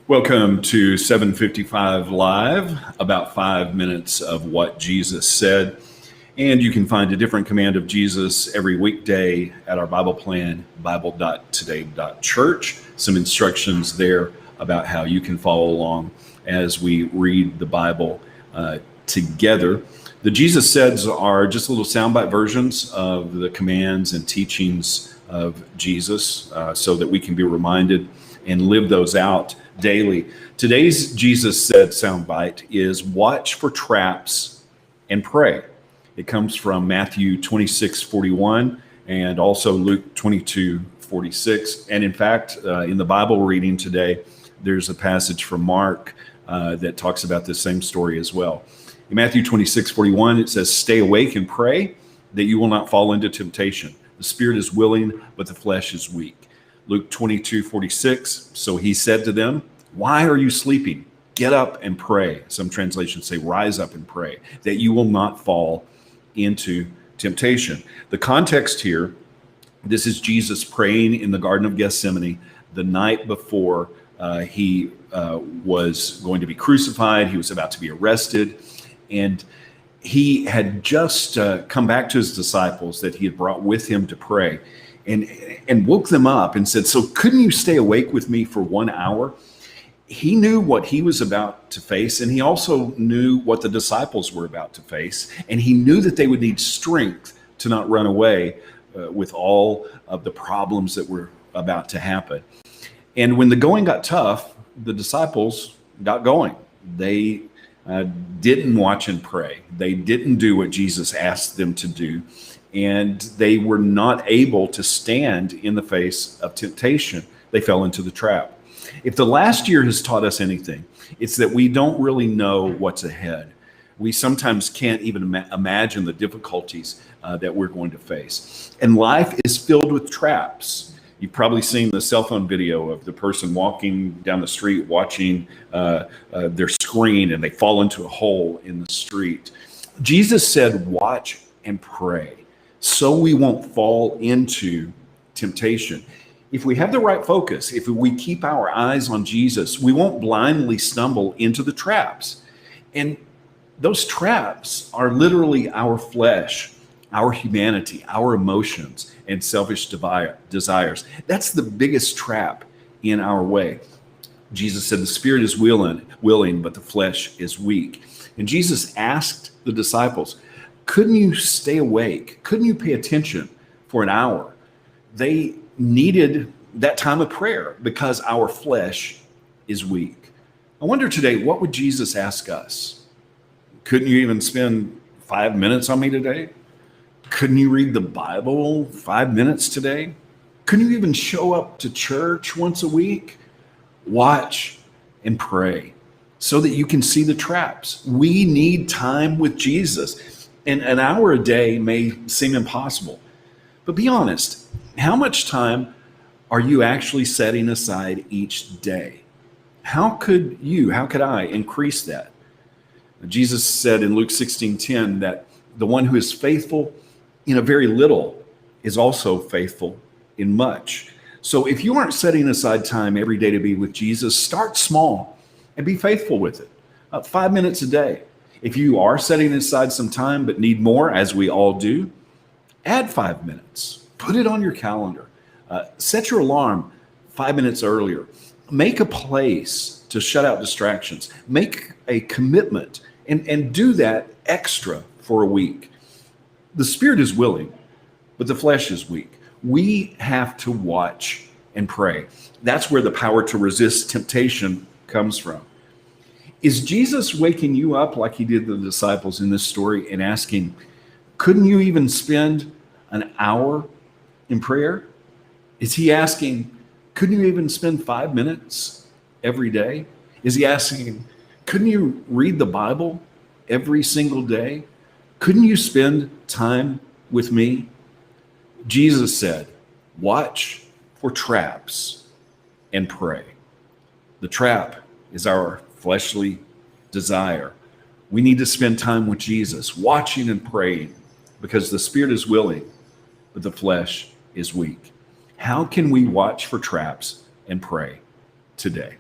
Welcome to 755 Live, about 5 minutes of what Jesus said. And you can find a different command of Jesus every weekday at our Bible plan, bible.today.church. Some instructions there about how you can follow along as we read the Bible together. The Jesus Saids are just little soundbite versions of the commands and teachings of Jesus so that we can be reminded and live those out daily. Today's Jesus Said soundbite is watch for traps and pray. It comes from Matthew 26:41 and also Luke 22:46. And in fact, in the Bible reading today, there's a passage from Mark that talks about this same story as well. In Matthew 26:41, it says, "Stay awake and pray that you will not fall into temptation. The spirit is willing, but the flesh is weak." Luke 22:46, "So he said to them, 'Why are you sleeping? Get up and pray.'" Some translations say, "Rise up and pray, that you will not fall into temptation." The context here, this is Jesus praying in the Garden of Gethsemane the night before he was going to be crucified. He was about to be arrested. And he had just come back to his disciples that he had brought with him to pray and woke them up and said, "So couldn't you stay awake with me for 1 hour?" He knew what he was about to face, and he also knew what the disciples were about to face. And he knew that they would need strength to not run away with all of the problems that were about to happen. And when the going got tough, the disciples got going. They didn't watch and pray. They didn't do what Jesus asked them to do. And they were not able to stand in the face of temptation. They fell into the trap. If the last year has taught us anything, it's that we don't really know what's ahead. We sometimes can't even imagine the difficulties that we're going to face. And life is filled with traps. You've probably seen the cell phone video of the person walking down the street watching their screen and they fall into a hole in the street. Jesus said, watch and pray so we won't fall into temptation. If we have the right focus, if we keep our eyes on Jesus, we won't blindly stumble into the traps. And those traps are literally our flesh, our humanity, our emotions, and selfish desires. That's the biggest trap in our way. Jesus said the spirit is willing, but the flesh is weak. And Jesus asked the disciples, couldn't you stay awake? Couldn't you pay attention for an hour? They needed that time of prayer because our flesh is weak. I wonder today, what would Jesus ask us? Couldn't you even spend 5 minutes on me today? Couldn't you read the Bible 5 minutes today? Couldn't you even show up to church once a week? Watch and pray so that you can see the traps. We need time with Jesus. And an hour a day may seem impossible. But be honest, how much time are you actually setting aside each day? How could I increase that? Jesus said in Luke 16:10 that the one who is faithful in a very little is also faithful in much. So if you aren't setting aside time every day to be with Jesus, start small and be faithful with it. 5 minutes a day. If you are setting aside some time but need more, as we all do, add 5 minutes. Put it on your calendar. Set your alarm 5 minutes earlier. Make a place to shut out distractions. Make a commitment and do that extra for a week. The spirit is willing, but the flesh is weak. We have to watch and pray. That's where the power to resist temptation comes from. Is Jesus waking you up like he did the disciples in this story and asking, couldn't you even spend an hour in prayer? Is he asking, couldn't you even spend 5 minutes every day? Is he asking, couldn't you read the Bible every single day? Couldn't you spend time with me? Jesus said, watch for traps and pray. The trap is our fleshly desire. We need to spend time with Jesus, watching and praying, because the spirit is willing, but the flesh is weak. How can we watch for traps and pray today?